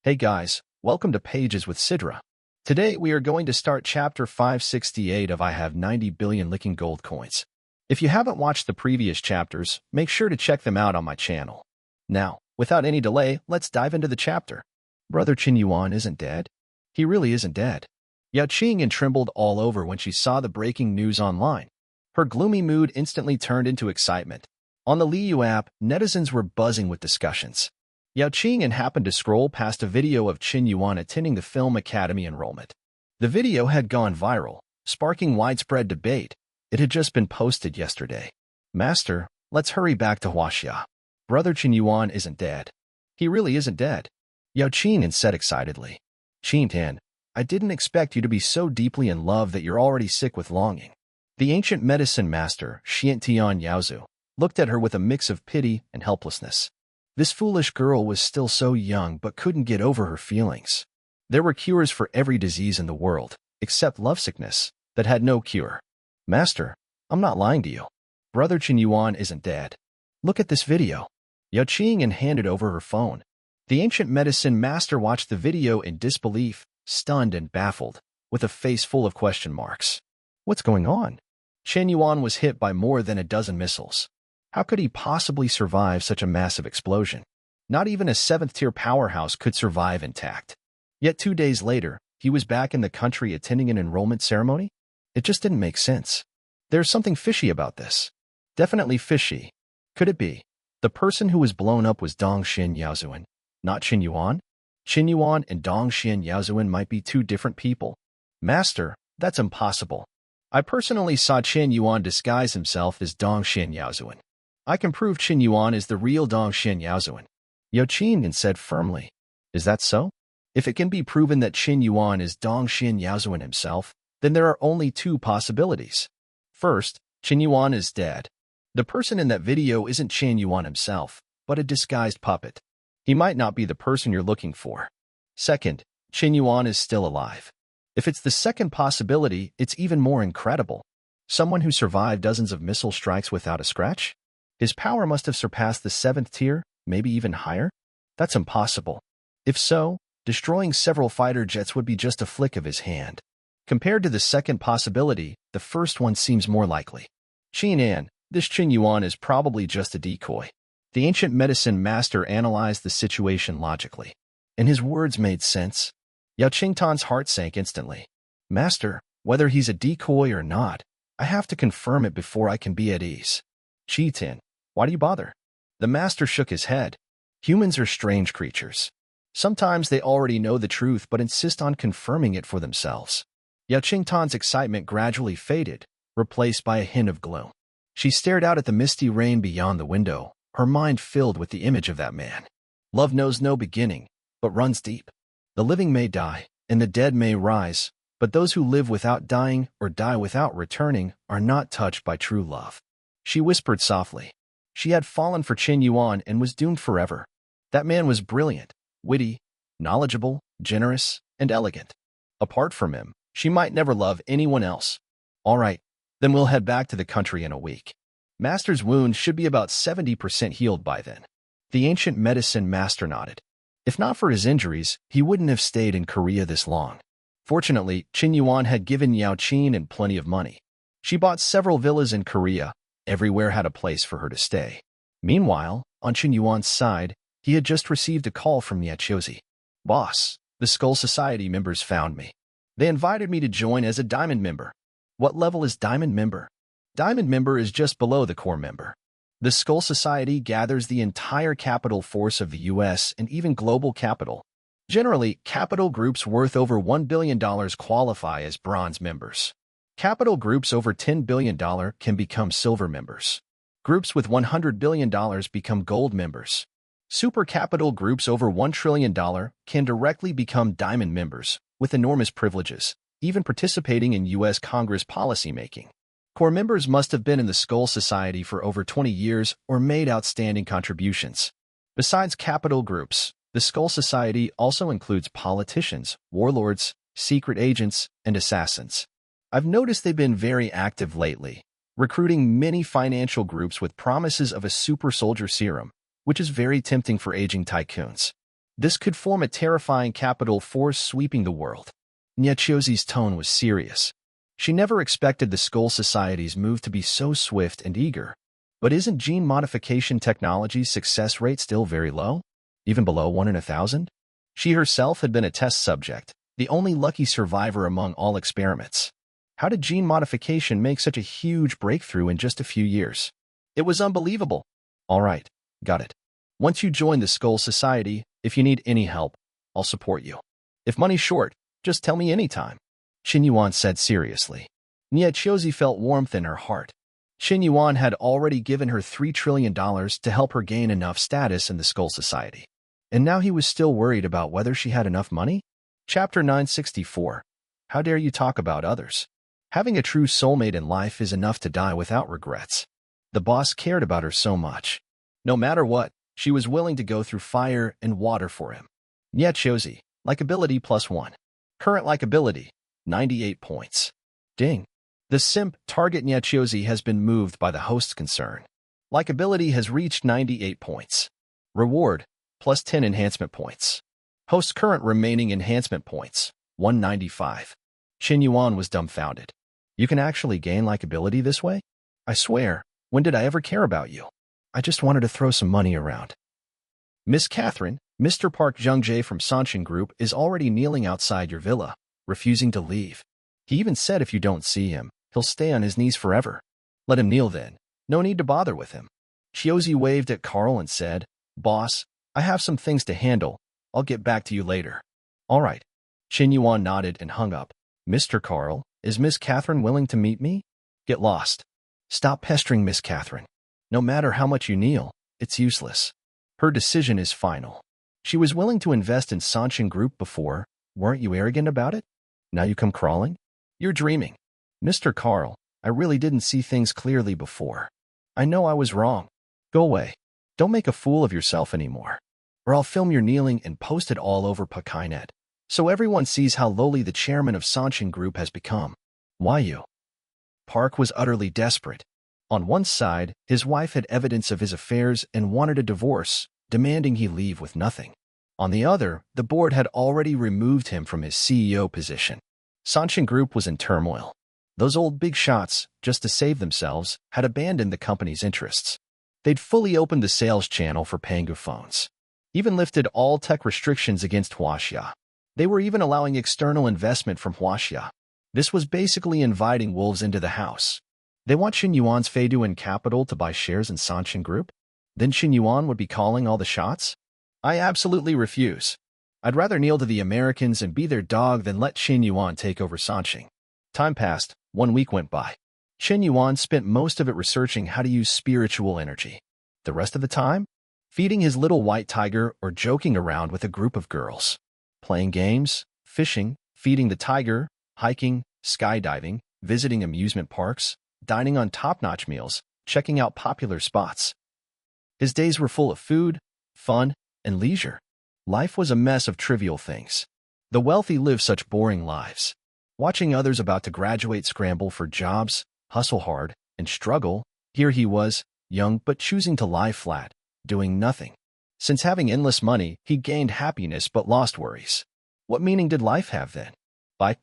Hey guys, welcome to Pages with Sidra. Today we are going to start chapter 568 of I Have 90 Billion Licking Gold Coins. If you haven't watched the previous chapters, make sure to check them out on my channel. Now, without any delay, let's dive into the chapter. Brother Qin Yuan isn't dead. He really isn't dead. Yao Qing trembled all over when she saw the breaking news online. Her gloomy mood instantly turned into excitement. On the Liu app, netizens were buzzing with discussions. Yao Qing happened to scroll past a video of Qin Yuan attending the Film Academy enrollment. The video had gone viral, sparking widespread debate. It had just been posted yesterday. Master, let's hurry back to Huaxia. Brother Qin Yuan isn't dead. He really isn't dead. Yao Qing said excitedly. Qin, I didn't expect you to be so deeply in love that you're already sick with longing. The ancient medicine master, Xiantian Yaozu, looked at her with a mix of pity and helplessness. This foolish girl was still so young but couldn't get over her feelings. There were cures for every disease in the world, except lovesickness, that had no cure. Master, I'm not lying to you. Brother Qin Yuan isn't dead. Look at this video. Yao Qing handed over her phone. The ancient medicine master watched the video in disbelief, stunned and baffled, with a face full of question marks. What's going on? Qin Yuan was hit by more than a dozen missiles. How could he possibly survive such a massive explosion? Not even a 7th-tier powerhouse could survive intact. Yet 2 days later, he was back in the country attending an enrollment ceremony? It just didn't make sense. There's something fishy about this. Definitely fishy. Could it be? The person who was blown up was Dongxin Yaozuan, not Qin Yuan? Qin Yuan and Dongxin Yaozuan might be two different people. Master, that's impossible. I personally saw Qin Yuan disguise himself as Dongxin Yaozuan. I can prove Qin Yuan is the real Dongxin Yaozuan. Yao Qing said firmly. Is that so? If it can be proven that Qin Yuan is Dongxin Yaozuan himself, then there are only two possibilities. First, Qin Yuan is dead. The person in that video isn't Qin Yuan himself, but a disguised puppet. He might not be the person you're looking for. Second, Qin Yuan is still alive. If it's the second possibility, it's even more incredible. Someone who survived dozens of missile strikes without a scratch? His power must have surpassed the 7th tier, maybe even higher? That's impossible. If so, destroying several fighter jets would be just a flick of his hand. Compared to the second possibility, the first one seems more likely. Qin, this Qin Yuan is probably just a decoy. The ancient medicine master analyzed the situation logically, and his words made sense. Yao Qingtan's heart sank instantly. Master, whether he's a decoy or not, I have to confirm it before I can be at ease. Qin, why do you bother? The master shook his head. Humans are strange creatures. Sometimes they already know the truth but insist on confirming it for themselves. Yao Qingtan's excitement gradually faded, replaced by a hint of gloom. She stared out at the misty rain beyond the window, her mind filled with the image of that man. Love knows no beginning, but runs deep. The living may die, and the dead may rise, but those who live without dying or die without returning are not touched by true love. She whispered softly. She had fallen for Qin Yuan and was doomed forever. That man was brilliant, witty, knowledgeable, generous, and elegant. Apart from him, she might never love anyone else. All right, then we'll head back to the country in a week. Master's wound should be about 70% healed by then. The ancient medicine master nodded. If not for his injuries, he wouldn't have stayed in Korea this long. Fortunately, Qin Yuan had given Yao Qing plenty of money. She bought several villas in Korea. Everywhere had a place for her to stay. Meanwhile, on Qin Yuan's side, he had just received a call from Yachozi. Boss, the Skull Society members found me. They invited me to join as a Diamond member. What level is Diamond member? Diamond member is just below the core member. The Skull Society gathers the entire capital force of the US and even global capital. Generally, capital groups worth over $1 billion qualify as bronze members. Capital groups over $10 billion can become silver members. Groups with $100 billion become gold members. Super capital groups over $1 trillion can directly become diamond members, with enormous privileges, even participating in U.S. Congress policymaking. Core members must have been in the Skull Society for over 20 years or made outstanding contributions. Besides capital groups, the Skull Society also includes politicians, warlords, secret agents, and assassins. I've noticed they've been very active lately, recruiting many financial groups with promises of a super soldier serum, which is very tempting for aging tycoons. This could form a terrifying capital force sweeping the world. Niachiozi's tone was serious. She never expected the Skull Society's move to be so swift and eager. But isn't gene modification technology's success rate still very low? Even below 1 in 1,000? She herself had been a test subject, the only lucky survivor among all experiments. How did gene modification make such a huge breakthrough in just a few years? It was unbelievable. All right, got it. Once you join the Skull Society, if you need any help, I'll support you. If money's short, just tell me anytime. Qin Yuan said seriously. Niachiozi felt warmth in her heart. Qin Yuan had already given her $3 trillion to help her gain enough status in the Skull Society. And now he was still worried about whether she had enough money? Chapter 964. How dare you talk about others? Having a true soulmate in life is enough to die without regrets. The boss cared about her so much. No matter what, she was willing to go through fire and water for him. Niachiozi, likability +1. Current likability, 98 points. Ding. The simp target Niachiozi has been moved by the host's concern. Likability has reached 98 points. Reward, +10 enhancement points. Host's current remaining enhancement points, 195. Qin Yuan was dumbfounded. You can actually gain likability this way? I swear, when did I ever care about you? I just wanted to throw some money around. Miss Catherine, Mr. Park Jung-jae from Sanshin Group is already kneeling outside your villa, refusing to leave. He even said if you don't see him, he'll stay on his knees forever. Let him kneel then. No need to bother with him. Chiozi waved at Carl and said, Boss, I have some things to handle. I'll get back to you later. All right. Qin Yuan nodded and hung up. Mr. Carl, is Miss Catherine willing to meet me? Get lost. Stop pestering Miss Catherine. No matter how much you kneel, it's useless. Her decision is final. She was willing to invest in Sanshin Group before. Weren't you arrogant about it? Now you come crawling? You're dreaming. Mr. Carl, I really didn't see things clearly before. I know I was wrong. Go away. Don't make a fool of yourself anymore. Or I'll film your kneeling and post it all over Pakainet, so everyone sees how lowly the chairman of Sanshin Group has become. Why you? Park was utterly desperate. On one side, his wife had evidence of his affairs and wanted a divorce, demanding he leave with nothing. On the other, the board had already removed him from his CEO position. Sanshin Group was in turmoil. Those old big shots, just to save themselves, had abandoned the company's interests. They'd fully opened the sales channel for Pangu phones, even lifted all tech restrictions against Huaxia. They were even allowing external investment from Huaxia. This was basically inviting wolves into the house. They want Qin Yuan's Feiduan capital to buy shares in Sanshin Group? Then Qin Yuan would be calling all the shots? I absolutely refuse. I'd rather kneel to the Americans and be their dog than let Qin Yuan take over Sanshin. Time passed. 1 week went by. Qin Yuan spent most of it researching how to use spiritual energy. The rest of the time? Feeding his little white tiger or joking around with a group of girls. Playing games, fishing, feeding the tiger, hiking, skydiving, visiting amusement parks, dining on top-notch meals, checking out popular spots. His days were full of food, fun, and leisure. Life was a mess of trivial things. The wealthy live such boring lives. Watching others about to graduate scramble for jobs, hustle hard, and struggle, here he was, young but choosing to lie flat, doing nothing. Since having endless money, he gained happiness but lost worries. What meaning did life have then?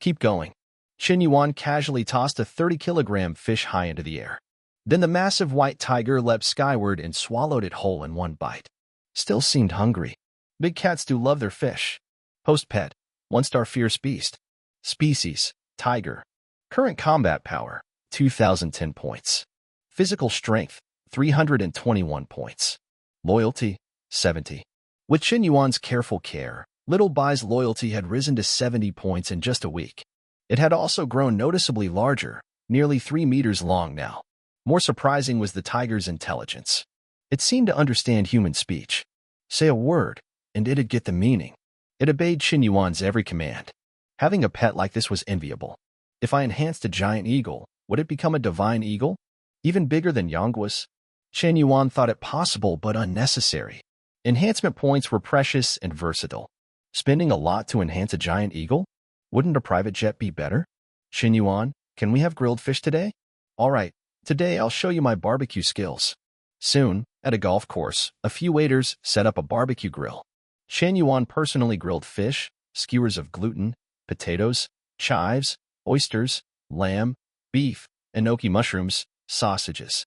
Keep going. Qin Yuan casually tossed a 30-kilogram fish high into the air. Then the massive white tiger leapt skyward and swallowed it whole in one bite. Still seemed hungry. Big cats do love their fish. Host pet, 1-star fierce beast. Species, tiger. Current combat power, 2,010 points. Physical strength, 321 points. Loyalty, 70. With Qin Yuan's careful care, Little Bai's loyalty had risen to 70 points in just a week. It had also grown noticeably larger, nearly 3 meters long now. More surprising was the tiger's intelligence. It seemed to understand human speech. Say a word, and it'd get the meaning. It obeyed Qin Yuan's every command. Having a pet like this was enviable. If I enhanced a giant eagle, would it become a divine eagle? Even bigger than Yonggua's? Qin Yuan thought it possible but unnecessary. Enhancement points were precious and versatile. Spending a lot to enhance a giant eagle? Wouldn't a private jet be better? Qin Yuan, can we have grilled fish today? All right, today I'll show you my barbecue skills. Soon, at a golf course, a few waiters set up a barbecue grill. Shen Yuan personally grilled fish, skewers of gluten, potatoes, chives, oysters, lamb, beef, enoki mushrooms, sausages.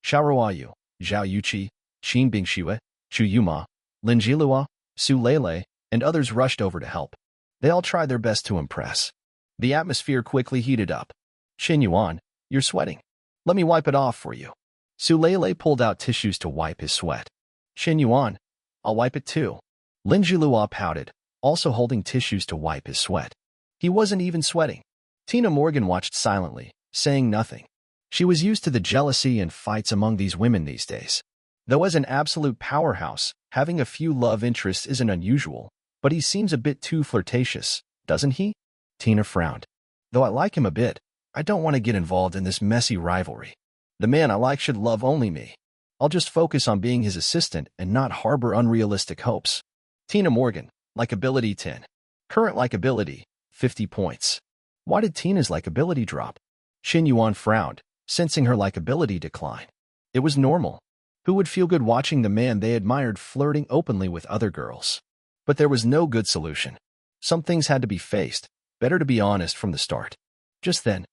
Xiaoruayu, Zhao Yuqi, Qin Bingxue, Chu Yuma, Lin Jilua, Su Lele, and others rushed over to help. They all tried their best to impress. The atmosphere quickly heated up. Shen Yuan, you're sweating. Let me wipe it off for you. Su Lele pulled out tissues to wipe his sweat. Shen Yuan, I'll wipe it too. Lin Jilua pouted, also holding tissues to wipe his sweat. He wasn't even sweating. Tina Morgan watched silently, saying nothing. She was used to the jealousy and fights among these women these days. Though as an absolute powerhouse, having a few love interests isn't unusual, but he seems a bit too flirtatious, doesn't he? Tina frowned. Though I like him a bit, I don't want to get involved in this messy rivalry. The man I like should love only me. I'll just focus on being his assistant and not harbor unrealistic hopes. Tina Morgan, likability 10. Current likability, 50 points. Why did Tina's likability drop? Shen Yuan frowned, sensing her likability decline. It was normal. Who would feel good watching the man they admired flirting openly with other girls? But there was no good solution. Some things had to be faced. Better to be honest from the start. Just then,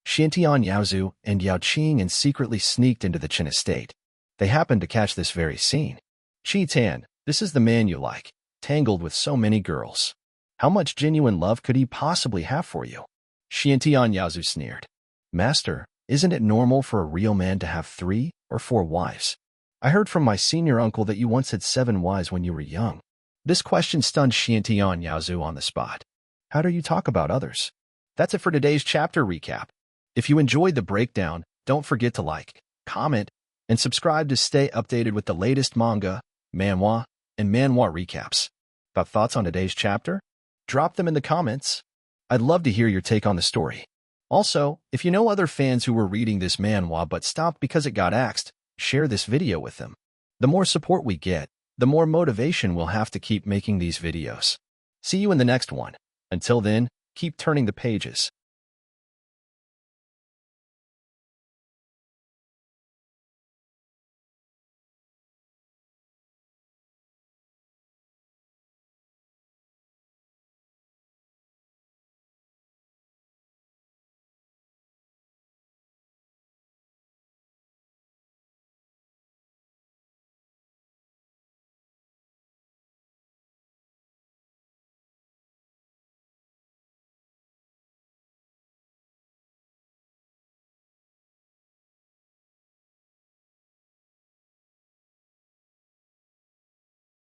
Xiantian Yaozu and Yao Qing and secretly sneaked into the Qin estate. They happened to catch this very scene. Qi Tan, this is the man you like, tangled with so many girls. How much genuine love could he possibly have for you? Xiantian Yaozu sneered. Master, isn't it normal for a real man to have 3 or 4 wives? I heard from my senior uncle that you once had 7 wives when you were young. This question stunned Xiantian Yaozu on the spot. How do you talk about others? That's it for today's chapter recap. If you enjoyed the breakdown, don't forget to like, comment, and subscribe to stay updated with the latest manga, manhwa, and manhwa recaps. Got thoughts on today's chapter? Drop them in the comments. I'd love to hear your take on the story. Also, if you know other fans who were reading this manhwa but stopped because it got axed, share this video with them. The more support we get, the more motivation we'll have to keep making these videos. See you in the next one. Until then, keep turning the pages.